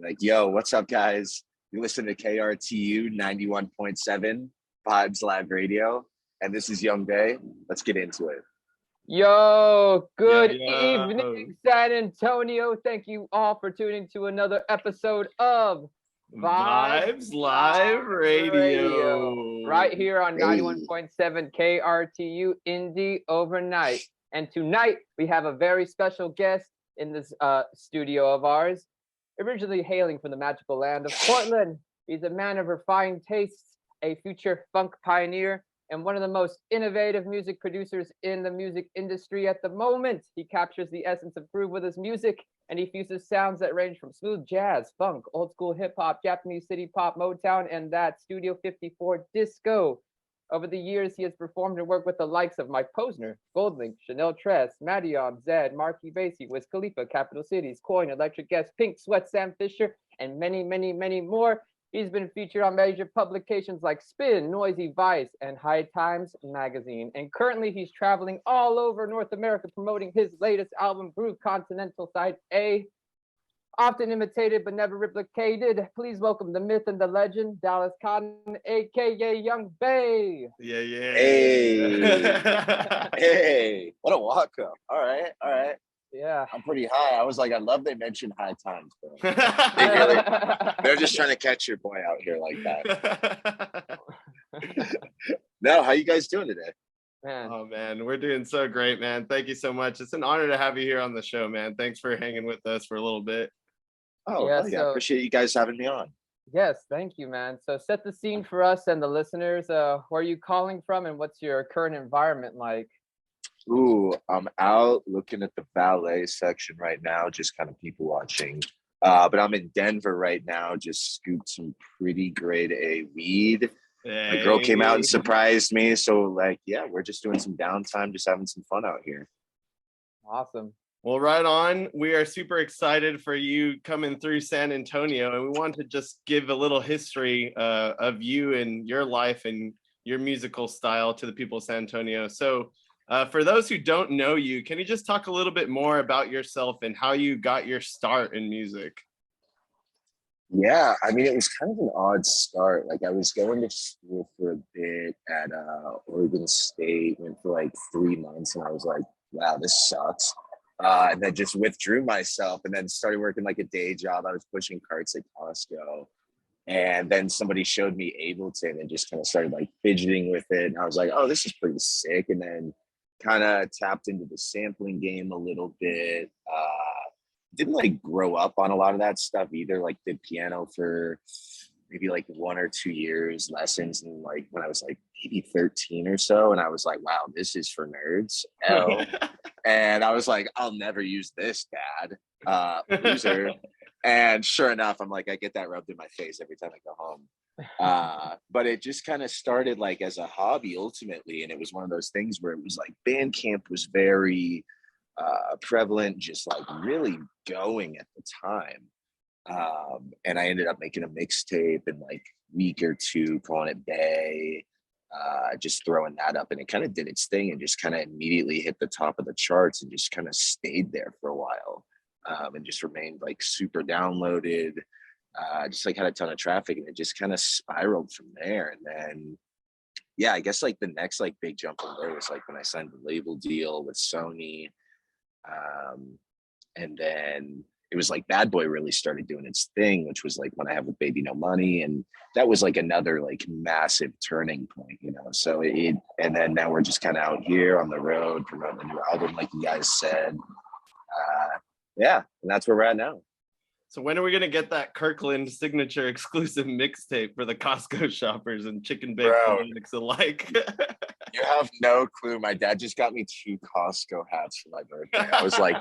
Like, yo, what's up, guys? You listen to KRTU 91.7 Vibes Live Radio, and this is Young Bay. Let's get into it. Yo, good Yo. evening, San Antonio. Thank you all for tuning to another episode of Vibes Live Radio. Right here on Hey. 91.7 KRTU Indie Overnight. And tonight we have a very special guest in this studio of ours, originally hailing from the magical land of Portland. He's a man of refined tastes, a future funk pioneer, and one of the most innovative music producers in the music industry at the moment. He captures the essence of groove with his music, and he fuses sounds that range from smooth jazz, funk, old school hip hop, Japanese city pop, Motown, and that Studio 54 disco. Over the years, he has performed and worked with the likes of Mike Posner, Goldlink, Chanel Tress, Madion, Zed, Marky Basie, Wiz Khalifa, Capital Cities, Coin, Electric Guest, Pink, Sweat, Sam Fisher, and many, many, many more. He's been featured on major publications like Spin, Noisy Vice, and High Times magazine. And currently he's traveling all over North America promoting his latest album, Groove Continental Side A. Often imitated but never replicated. Please welcome the myth and the legend, Dallas Cotton, aka Young Bay. Yeah. Hey, what a walk up. All right. Yeah. I'm pretty high. I was like, I love they mentioned High Times, bro. Yeah. They're just trying to catch your boy out here like that. No, how you guys doing today? Man. Oh man, we're doing so great, man. Thank you so much. It's an honor to have you here on the show, man. Thanks for hanging with us for a little bit. Oh, Yeah, yeah. so- Appreciate you guys having me on. Yes, thank you, man. So set the scene for us and the listeners. Where are you calling from and what's your current environment like? Ooh, I'm out looking at the valet section right now, just kind of people watching. But I'm in Denver right now, just scooped some pretty grade A weed. My girl came out and surprised me. So like, yeah, we're just doing some downtime, just having some fun out here. Awesome. Well, right on. We are super excited for you coming through San Antonio, and we want to just give a little history of you and your life and your musical style to the people of San Antonio. So for those who don't know you, can you just talk a little bit more about yourself and how you got your start in music? Yeah, I mean, it was kind of an odd start. Like I was going to school for a bit at Oregon State, went for like 3 months, and I was like, wow, this sucks. And then just withdrew myself and then started working like a day job. I was pushing carts at Costco. And then somebody showed me Ableton and just kind of started like fidgeting with it. And I was like, oh, this is pretty sick. And then kind of tapped into the sampling game a little bit. Didn't like grow up on a lot of that stuff either. Like did piano for maybe like 1 or 2 years lessons. And like when I was like maybe 13 or so, and I was like, wow, this is for nerds. And I was like, I'll never use this, Dad. Loser. And sure enough, I'm like, I get that rubbed in my face every time I go home. But it just kind of started like as a hobby ultimately. And it was one of those things where it was like Bandcamp was very prevalent, just like really going at the time. And I ended up making a mixtape in like week or two, calling it Bay. Just throwing that up, and it kind of did its thing and just kind of immediately hit the top of the charts and just kind of stayed there for a while, and just remained like super downloaded, just like had a ton of traffic, and it just kind of spiraled from there. And then yeah, I guess like the next like big jump from there was like when I signed the label deal with Sony, and then it was like Bad Boy really started doing its thing, which was like when I have with Baby No Money. And that was like another like massive turning point, you know? So and then now we're just kind of out here on the road promoting a new album, like you guys said. Yeah, and that's where we're at now. So when are we going to get that Kirkland signature exclusive mixtape for the Costco shoppers and chicken baked fanatics alike? You have no clue. My dad just got me 2 Costco hats for my birthday. I was like,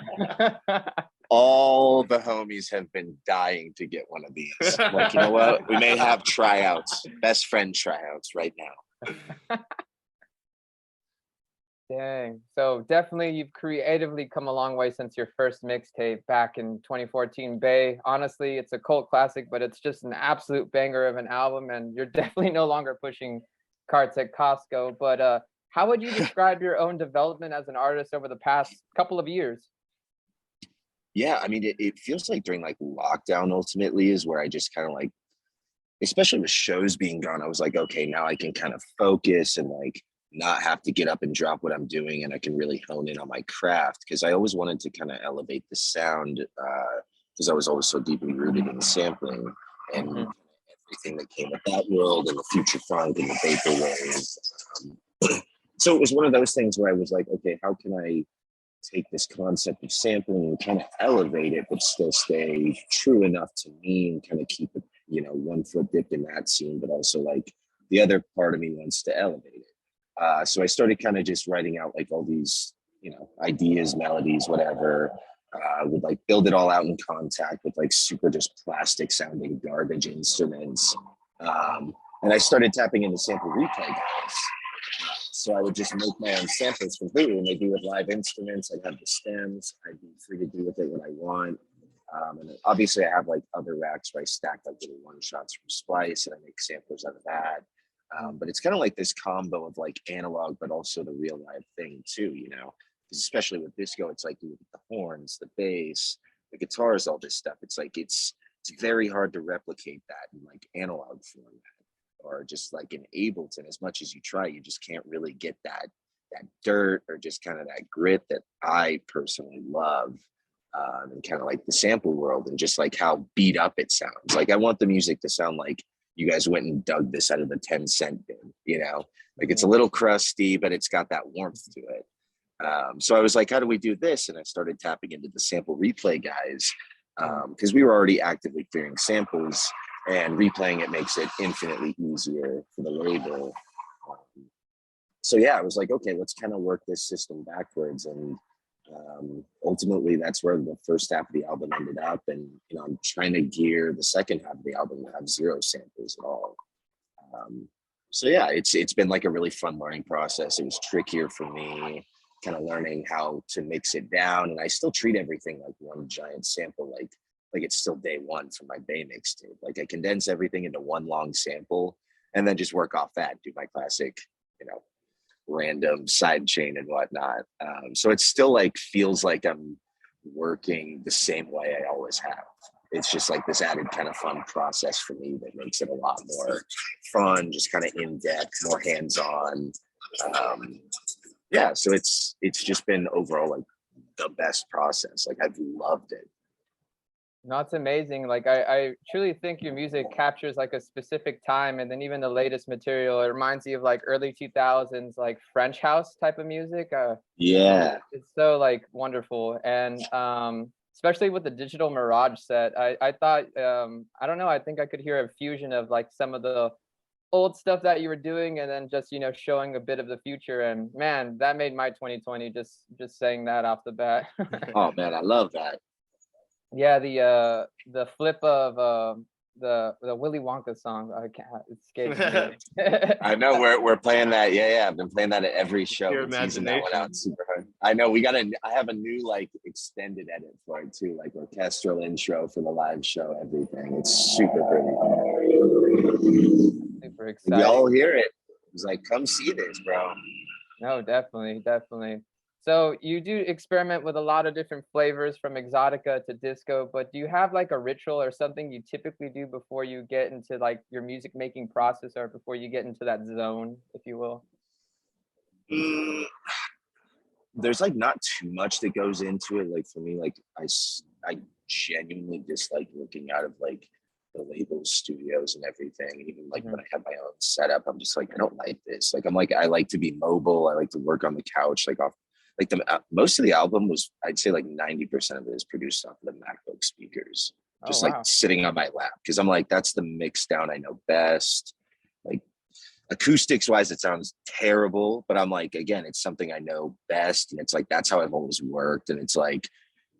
all the homies have been dying to get one of these. Like, you know what? We may have tryouts, best friend tryouts right now. Dang. So definitely you've creatively come a long way since your first mixtape back in 2014, Bay. Honestly, it's a cult classic, but it's just an absolute banger of an album, and you're definitely no longer pushing carts at Costco. But how would you describe your own development as an artist over the past couple of years? Yeah, I mean, it feels like during like lockdown ultimately is where I just kind of like, especially with shows being gone, I was like, okay, now I can kind of focus and like not have to get up and drop what I'm doing, and I can really hone in on my craft because I always wanted to kind of elevate the sound because I was always so deeply rooted in sampling and Mhm. everything that came with that world and the future funk and the vaporwave. So it was one of those things where I was like, okay, how can I take this concept of sampling and kind of elevate it, but still stay true enough to me and kind of keep it, you know, one foot dipped in that scene, but also like the other part of me wants to elevate it. So I started kind of just writing out like all these, you know, ideas, melodies, whatever. Would like build it all out in contact with like super just plastic sounding garbage instruments. And I started tapping into sample replay guys. So I would just make my own samples completely, and they do with live instruments. I'd have the stems. I'd be free to do with it what I want. And obviously, I have like other racks where I stack like little one shots from Splice, and I make samplers out of that. But it's kind of like this combo of like analog, but also the real live thing too. You know, especially with disco, it's like the horns, the bass, the guitars, all this stuff. It's like it's very hard to replicate that in like analog format or just like in Ableton. As much as you try, you just can't really get that dirt or just kind of that grit that I personally love. And kind of like the sample world and just like how beat up it sounds. Like I want the music to sound like you guys went and dug this out of the 10-cent bin, you know, like it's a little crusty, but it's got that warmth to it. So I was like, how do we do this? And I started tapping into the sample replay guys because we were already actively clearing samples, and replaying it makes it infinitely easier for the label. So yeah, I was like, okay, let's kind of work this system backwards, and ultimately that's where the first half of the album ended up. And you know, I'm trying to gear the second half of the album to have zero samples at all. Um, so yeah, it's been like a really fun learning process. It was trickier for me, kind of learning how to mix it down, and I still treat everything like one giant sample, like it's still day one for my Bay mixtape. Like I condense everything into one long sample, and then just work off that, do my classic, you know, random side chain and whatnot. So it still like feels like I'm working the same way I always have. It's just like this added kind of fun process for me that makes it a lot more fun, just kind of in depth, more hands on. Um, yeah, so it's just been overall like the best process. Like I've loved it. No, it's amazing. Like I truly think your music captures like a specific time, and then even the latest material, it reminds you of like early 2000s, like French house type of music. Yeah. It's so like wonderful, and especially with the digital Mirage set, I thought I don't know, I think I could hear a fusion of like some of the old stuff that you were doing, and then just, you know, showing a bit of the future. And man, that made my 2020 just saying that off the bat. Oh man, I love that. Yeah, the flip of the Willy Wonka song. I can't, it escapes me. I know we're playing that. Yeah. I've been playing that at every show. Your We're teasing that one imagination. out super hard. I know I have a new like extended edit for it too, like orchestral intro for the live show, everything. It's super pretty. Super Y'all exciting. hear it. It's like, come see this, bro. No, definitely, definitely. So you do experiment with a lot of different flavors from exotica to disco, but do you have like a ritual or something you typically do before you get into like your music making process, or before you get into that zone, if you will? Mm, there's like not too much that goes into it. Like for me, like I genuinely dislike looking out of like the label studios and everything. And even like Mhm. when I have my own setup, I'm just like, I don't like this. Like I'm like, I like to be mobile. I like to work on the couch, like off like the most of the album was, I'd say like 90% of it is produced off the MacBook speakers, Oh just like wow. sitting on my lap. Cause I'm like, that's the mix down I know best. Like acoustics wise, it sounds terrible, but I'm like, again, it's something I know best. And it's like, that's how I've always worked. And it's like,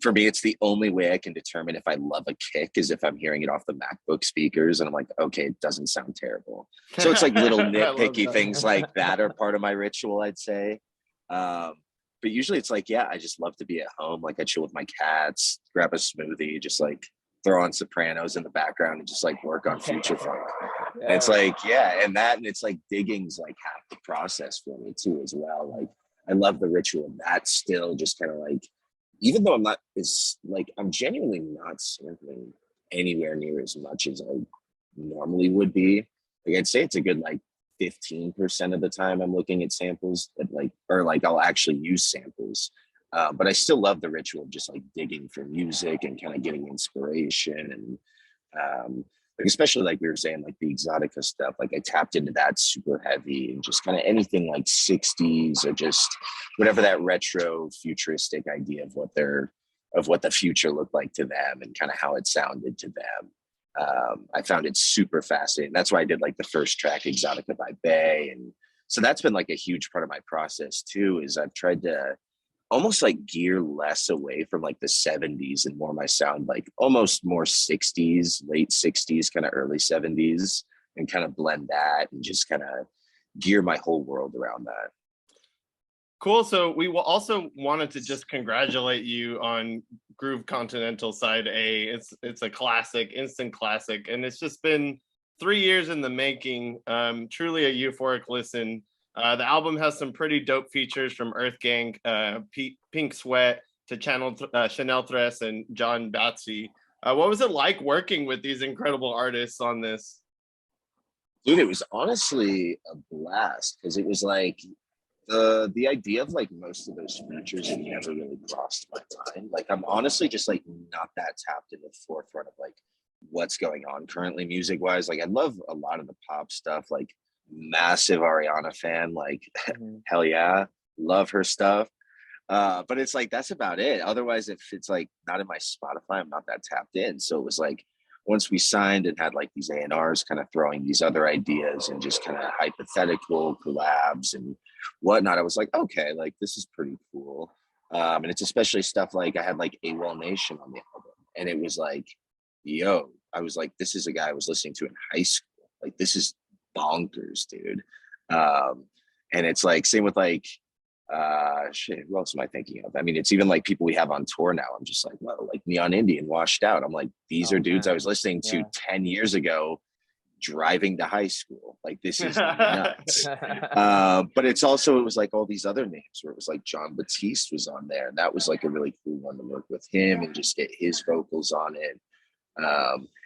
for me, it's the only way I can determine if I love a kick is if I'm hearing it off the MacBook speakers. And I'm like, okay, it doesn't sound terrible. So it's like little I love nitpicky things like that. that are part of my ritual, I'd say. Um, but usually it's like, yeah, I just love to be at home. Like I chill with my cats, grab a smoothie, just like throw on Sopranos in the background and just like work on future funk. And it's Yeah. like, yeah, and it's like digging's like half the process for me too, as well. Like I love the ritual of that still, just kind of like even though I'm not, it's like I'm genuinely not sampling anywhere near as much as I normally would be. Like I'd say it's a good like 15% of the time I'm looking at samples, but like, or like I'll actually use samples. But I still love the ritual of just like digging for music and kind of getting inspiration and like especially like we were saying, like the exotica stuff, like I tapped into that super heavy and just kind of anything like 60s or just whatever that retro futuristic idea of what the future looked like to them and kind of how it sounded to them. I found it super fascinating. That's why I did like the first track, Exotica by Bay. And so that's been like a huge part of my process too, is I've tried to almost like gear less away from like the 70s and more my sound like almost more 60s, late 60s, kind of early 70s, and kind of blend that and just kind of gear my whole world around that. Cool. So we will also wanted to just congratulate you on Groove Continental Side A. It's a classic, instant classic, and it's just been 3 years in the making. Truly a euphoric listen. The album has some pretty dope features from Earth Gang, Pink Sweat to Chanel Tres and John Batsy. What was it like working with these incredible artists on this? Dude, it was honestly a blast because it was like the idea of like most of those features had never really crossed my mind. Like I'm honestly just like not that tapped in the forefront of like what's going on currently music wise. Like I love a lot of the pop stuff, like massive Ariana fan, like hell yeah, love her stuff. But it's like that's about it. Otherwise, if it's like not in my Spotify, I'm not that tapped in. So it was like once we signed and had like these A&Rs kind of throwing these other ideas and just kind of hypothetical collabs and whatnot, I was like, okay, like this is pretty cool. And it's especially stuff like I had like AWOL Nation on the album, and it was like, yo, I was like, this is a guy I was listening to in high school. Like this is bonkers, dude. Um, and it's like same with like shit, who else am I thinking of? I mean, it's even like people we have on tour now. I'm just like, well, like Neon Indian, Washed Out. I'm like, these are dudes I was listening to 10 years ago driving to high school. Like this is nuts. But it's also, it was like all these other names where it was like John Batiste was on there, and that was like a really cool one to work with him and just get his vocals on it.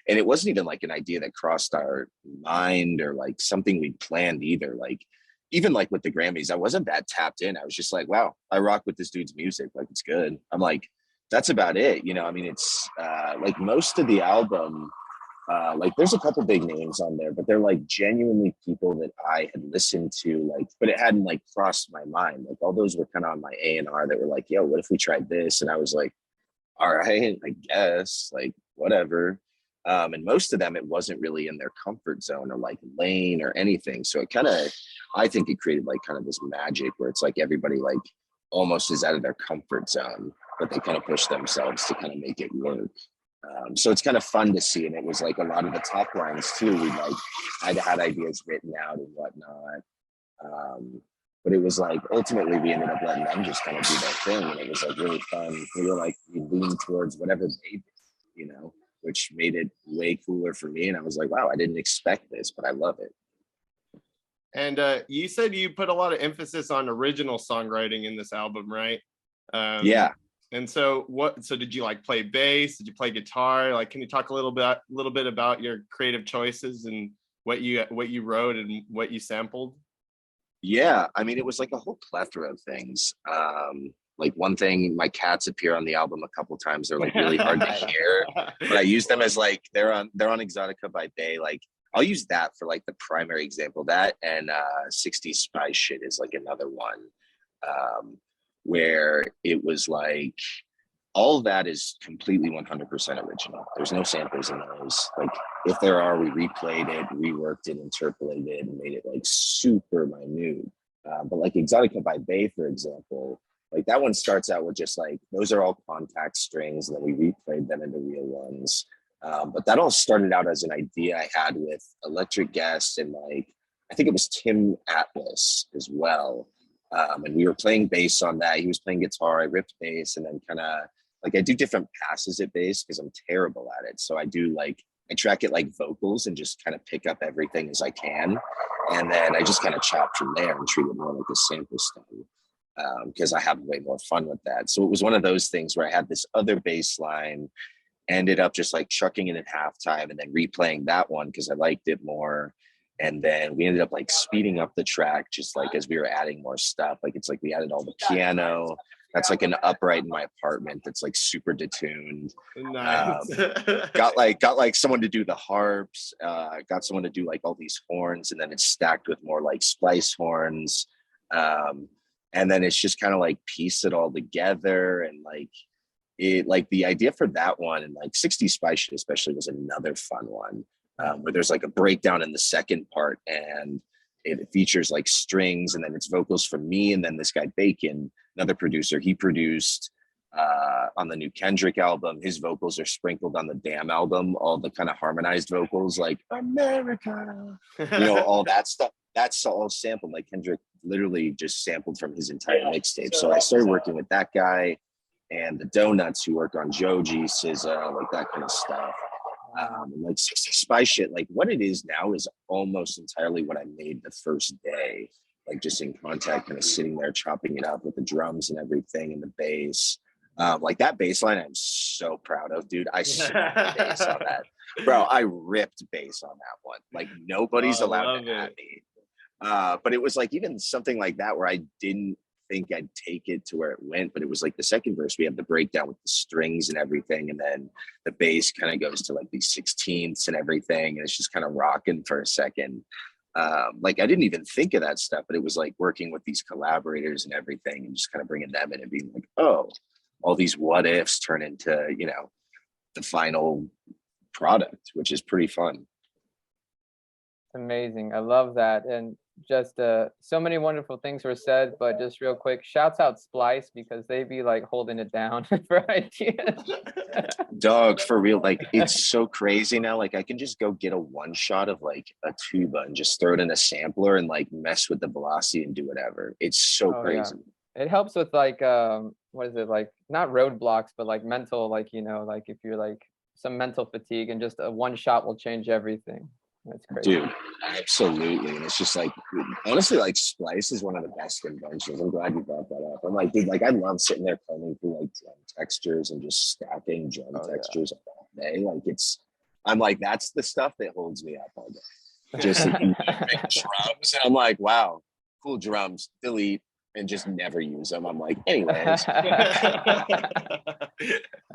And it wasn't even like an idea that crossed our mind or like something we planned either. Like even like with the Grammys, I wasn't that tapped in. I was just like, wow, I rock with this dude's music. Like it's good. I'm like, that's about it. You know, I mean, it's like most of the album, like there's a couple big names on there, but they're like genuinely people that I had listened to, like, but it hadn't like crossed my mind. Like all those were kind of on my A&R that were like, yo, what if we tried this? And I was like, all right, I guess, like whatever. And most of them, it wasn't really in their comfort zone or like lane or anything. So it kind of, I think it created like kind of this magic where it's like everybody like almost is out of their comfort zone, but they kind of push themselves to kind of make it work. So it's kind of fun to see. And it was like a lot of the top lines too. We like, I'd had ideas written out and whatnot. But it was like ultimately we ended up letting them just kind of do their thing, and it was like really fun. We were like we leaned towards whatever they did, you know, which made it way cooler for me. And I was like, wow, I didn't expect this, but I love it. And you said you put a lot of emphasis on original songwriting in this album, right? Yeah. And so what? So did you like play bass? Did you play guitar? Like, can you talk a little bit about your creative choices and what you wrote and what you sampled? Yeah, I mean, it was like a whole plethora of things. Like one thing, my cats appear on the album a couple times. They're like really hard to hear, but I use them as like they're on Exotica by Bay. Like I'll use that for like the primary example. That and 60s Spy Shit is like another one, where it was like all of that is completely 100% original. There's no samples in those. Like if there are, we replayed it, reworked it, interpolated it, and made it like super minute. But like Exotica by Bay, for example, like that one starts out with just like those are all contact strings, and then we replayed them into real ones. But that all started out as an idea I had with Electric Guest and like I think it was Tim Atlas as well. And we were playing bass on that. He was playing guitar. I ripped bass, and then kind of like I do different passes at bass because I'm terrible at it. So I do like I track it like vocals and just kind of pick up everything as I can, and then I just kind of chop from there and treat it more like a sample style. because I had way more fun with that. So it was one of those things where I had this other bass line, ended up just like chucking it at halftime and then replaying that one because I liked it more. And then we ended up like speeding up the track just like as we were adding more stuff. Like it's like we added all the piano. That's like an upright in my apartment that's like super detuned. Nice. Got like someone to do the harps, got someone to do like all these horns, and then it's stacked with more like splice horns. And then it's just kind of like piece it all together. And like it, like the idea for that one, and like 60 Spy Shit especially was another fun one, where there's like a breakdown in the second part, and it features like strings, and then it's vocals from me, and then this guy Bacon, another producer, he produced on the new Kendrick album. His vocals are sprinkled on the Damn album, all the kind of harmonized vocals like America, all that stuff. That's all sampled. Like Kendrick literally just sampled from his entire mixtape. So I started working with that guy and the Donuts, who worked on Joji, SZA, like that kind of stuff. And like 60 Spy Shit, like what it is now is almost entirely what I made the first day, like just in contact, kind of sitting there chopping it up with the drums and everything and the bass. Like that bass line, I'm so proud of, dude. I slapped bass on that, bro. I ripped bass on that one. Like nobody's allowed to at me. But it was like even something like that where I didn't think I'd take it to where it went, but it was like the second verse, we have the breakdown with the strings and everything, and then the bass kind of goes to like these 16ths and everything, and it's just kind of rocking for a second. Like I didn't even think of that stuff, but it was like working with these collaborators and everything, and just kind of bringing them in and being like, oh, all these what ifs turn into the final product, which is pretty fun. Amazing. I love that. And just so many wonderful things were said, but just real quick, shouts out Splice, because they be like holding it down for ideas. Dog, for real, like it's so crazy now. Like I can just go get a one shot of like a tuba and just throw it in a sampler and like mess with the velocity and do whatever. It's so crazy. Yeah. It helps with like what is it, like not roadblocks, but like mental, like like if you're like some mental fatigue, and just a one shot will change everything. That's crazy. Dude, absolutely. And it's just like, honestly, like Splice is one of the best inventions. I'm glad you brought that up. I'm like, dude, like I love sitting there combing through like drum textures and just stacking drum textures all day. Like I'm like, that's the stuff that holds me up all day. Just drums. And I'm like, wow, cool drums, delete, and just never use them. I'm like, anyways. I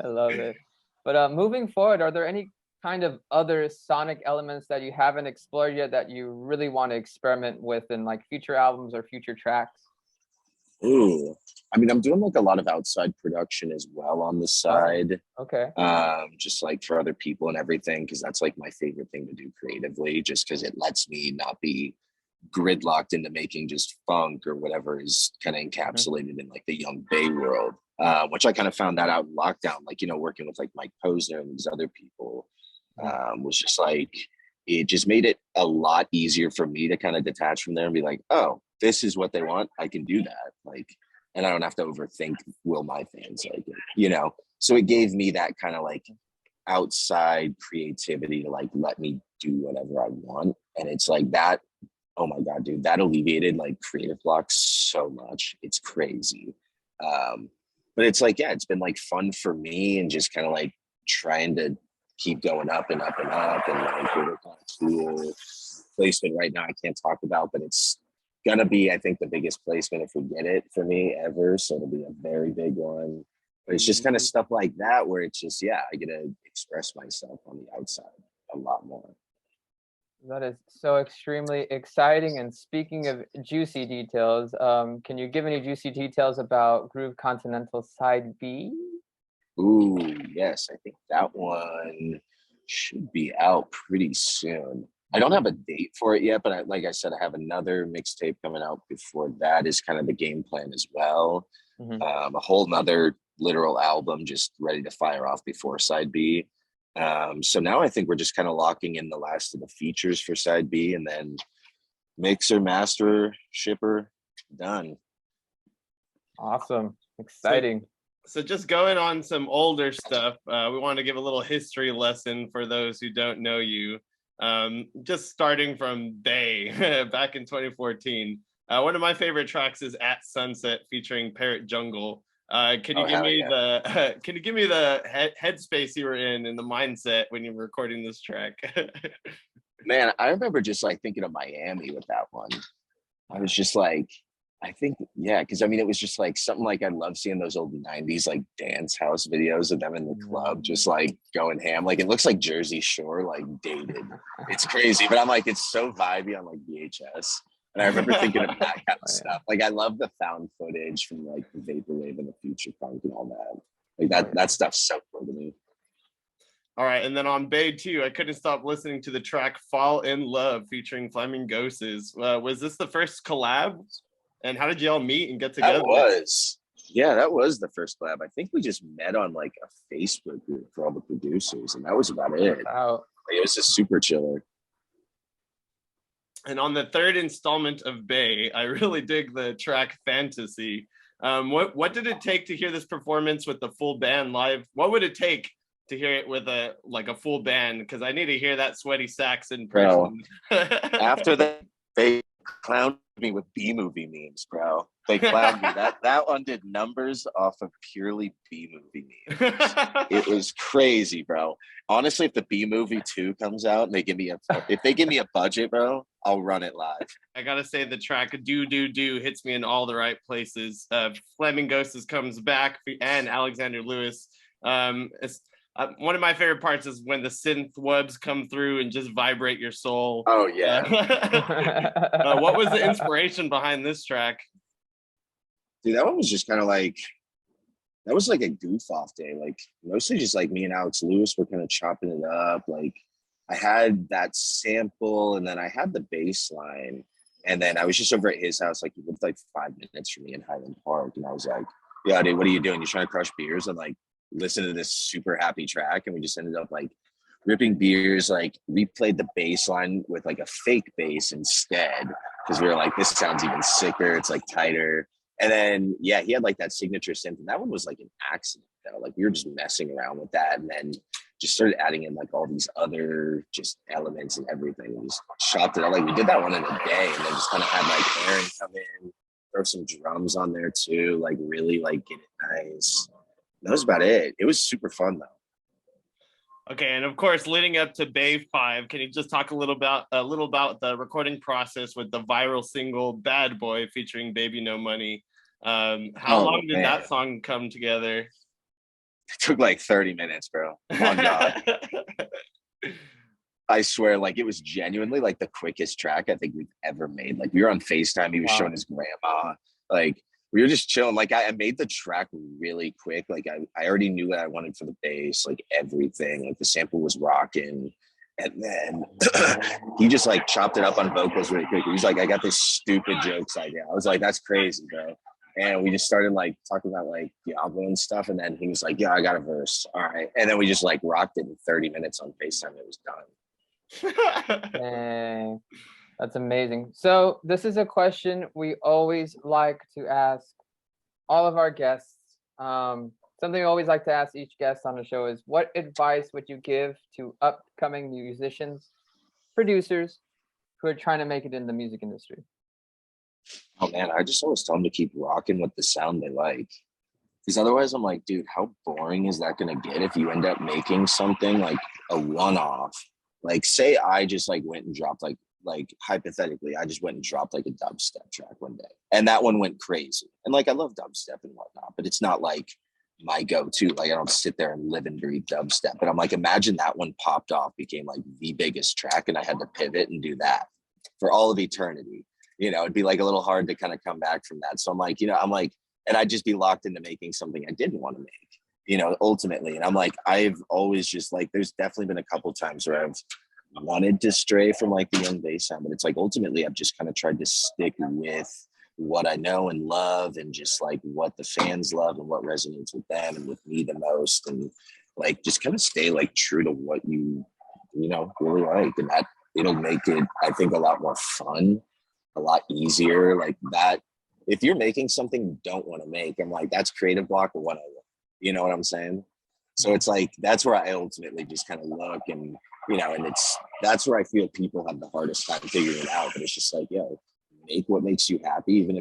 love it. But moving forward, are there any kind of other sonic elements that you haven't explored yet that you really want to experiment with in like future albums or future tracks? Ooh, I mean, I'm doing like a lot of outside production as well on the side. Okay. Just like for other people and everything, because that's like my favorite thing to do creatively, just because it lets me not be gridlocked into making just funk or whatever is kind of encapsulated in like the Young Bay world, which I kind of found that out in lockdown, like, working with like Mike Posner and these other people. Was just like, it just made it a lot easier for me to kind of detach from there and be like, oh, this is what they want, I can do that, like, and I don't have to overthink, will my fans like it, so it gave me that kind of like outside creativity to like let me do whatever I want. And it's like that, oh my god, dude, that alleviated like creative blocks so much. It's crazy. But it's like, yeah, it's been like fun for me, and just kind of like trying to keep going up and up and up, and like we're working on a cool placement right now I can't talk about, but it's gonna be, I think, the biggest placement if we get it for me ever, so it'll be a very big one. But it's just kind of stuff like that where it's just, yeah, I get to express myself on the outside a lot more. That is so extremely exciting. And speaking of juicy details, can you give any juicy details about Groove Continental Side B? Ooh, yes, I think that one should be out pretty soon. I don't have a date for it yet, but like I said, I have another mixtape coming out before that is kind of the game plan as well. A whole nother literal album just ready to fire off before Side B. So now I think we're just kind of locking in the last of the features for Side B, and then mixer, master, shipper, done. Awesome. Exciting. So just going on some older stuff, we want to give a little history lesson for those who don't know you. Just starting from Bay back in 2014. One of my favorite tracks is At Sunset featuring Parrot Jungle. Can you Oh, give hell me yeah. the can you give me the headspace you were in and the mindset when you were recording this track? Man, I remember just like thinking of Miami with that one. I was just like, I think, yeah, because I mean, it was just like something like I love seeing those old 90s like dance house videos of them in the club, just like going ham. Like it looks like Jersey Shore, like dated. It's crazy, but I'm like, it's so vibey on like VHS. And I remember thinking of that kind of stuff. Like I love the found footage from like the vaporwave and the future funk and all that. Like that stuff's so cool to me. All right, and then on Bay 2, I couldn't stop listening to the track Fall in Love featuring Flamingoses. Was this the first collab? And how did y'all meet and get together? That was the first collab. I think we just met on like a Facebook group for all the producers, and that was about it. Wow. It was a super chiller. And on the third installment of Bay, I really dig the track Fantasy. What did it take to hear this performance with the full band live? What would it take to hear it with a full band? Because I need to hear that sweaty sax in person. After that, they clowned me with B-movie memes, bro. They clowned me. That one did numbers off of purely B-movie memes. It was crazy, bro. Honestly, if the B-movie 2 comes out and they give me a budget, bro, I'll run it live. I gotta say the track Do Do Do hits me in all the right places. Flamingoses comes back and Alexander Lewis. One of my favorite parts is when the synth webs come through and just vibrate your soul. Oh yeah. What was the inspiration behind this track? Dude, that one was just kind of like, that was like a goof off day. Like mostly just like me and Alex Lewis were kind of chopping it up. Like I had that sample and then I had the bass line. And then I was just over at his house. Like he lived like 5 minutes from me in Highland Park. And I was like, yeah, dude, what are you doing? You trying to crush beers and like listen to this super happy track? And we just ended up like ripping beers. Like we played the bass line with like a fake bass instead. Cause we were like, this sounds even sicker. It's like tighter. And then, yeah, he had like that signature synth, and that one was like an accident though. Like we were just messing around with that, and then just started adding in like all these other just elements and everything. We just chopped it out. Like we did that one in a day, and then just kind of had like Aaron come in, throw some drums on there too, like really like get it nice. That was about it. It was super fun though. Okay, and of course, leading up to Bay 5, can you just talk a little about the recording process with the viral single "Bad Boy" featuring Baby No Money? How long did that song come together? It took like 30 minutes, bro. Oh God. I swear, like it was genuinely like the quickest track I think we've ever made. Like we were on FaceTime, he was showing his grandma. Like we were just chilling. Like I made the track really quick. Like I already knew what I wanted for the bass, like everything. Like the sample was rocking. And then he just like chopped it up on vocals really quick. He's like, I got this stupid jokes idea. I was like, that's crazy, bro. And we just started like talking about like Diablo and stuff. And then he was like, yeah, I got a verse. All right. And then we just like rocked it in 30 minutes on FaceTime. It was done. Dang, that's amazing. So this is a question we always like to ask all of our guests. Something we always like to ask each guest on the show is, what advice would you give to upcoming musicians, producers who are trying to make it in the music industry? Oh man, I just always tell them to keep rocking with the sound they like. Because otherwise I'm like, dude, how boring is that gonna get if you end up making something like a one-off? Like say I just like went and dropped like hypothetically, I just went and dropped like a dubstep track one day. And that one went crazy. And like I love dubstep and whatnot, but it's not like my go-to. Like I don't sit there and live and breathe dubstep. But I'm like, imagine that one popped off, became like the biggest track, and I had to pivot and do that for all of eternity. You know, it'd be like a little hard to kind of come back from that. So I'm like, and I'd just be locked into making something I didn't want to make, ultimately. And I'm like, I've always just like, there's definitely been a couple times where I've wanted to stray from like the young bass sound, but it's like ultimately I've just kind of tried to stick with what I know and love, and just like what the fans love and what resonates with them and with me the most, and like just kind of stay like true to what you really like, and that it'll make it, I think, a lot more fun, a lot easier. Like that, if you're making something you don't want to make, I'm like, that's creative block or whatever. You know what I'm saying? So it's like that's where I ultimately just kind of look, and and that's where I feel people have the hardest time figuring it out. But it's just like, yo, make what makes you happy, even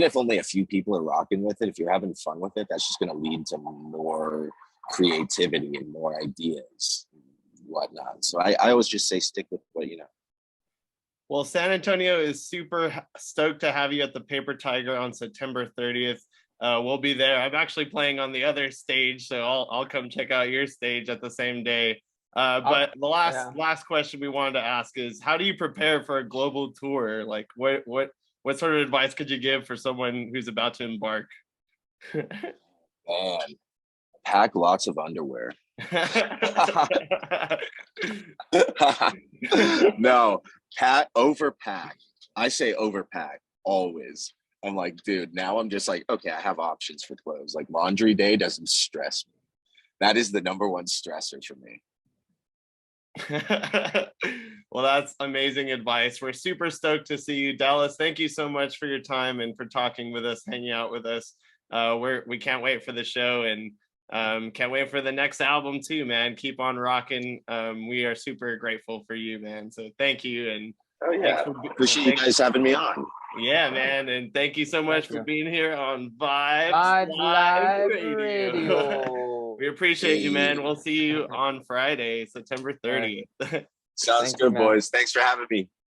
if only a few people are rocking with it. If you're having fun with it, that's just going to lead to more creativity and more ideas and whatnot. So I always just say stick with what you know. Well, San Antonio is super stoked to have you at the Paper Tiger on September 30th. We'll be there. I'm actually playing on the other stage, so I'll come check out your stage at the same day. But the last question we wanted to ask is, how do you prepare for a global tour? Like, what sort of advice could you give for someone who's about to embark? Man, pack lots of underwear. No, overpack. I say overpack always. I'm like, dude, now I'm just like, okay, I have options for clothes. Like laundry day doesn't stress me. That is the number one stressor for me. Well, that's amazing advice. We're super stoked to see you, Dallas. Thank you so much for your time and for talking with us, hanging out with us. We can't wait for the show, and can't wait for the next album too, man. Keep on rocking. We are super grateful for you, man. So thank you, and oh yeah, appreciate you guys having me on. Yeah, man, and thank you so much for being here on Vibes Live Radio. We appreciate you, man. We'll see you on Friday, September 30th. Sounds good, boys. Thanks for having me.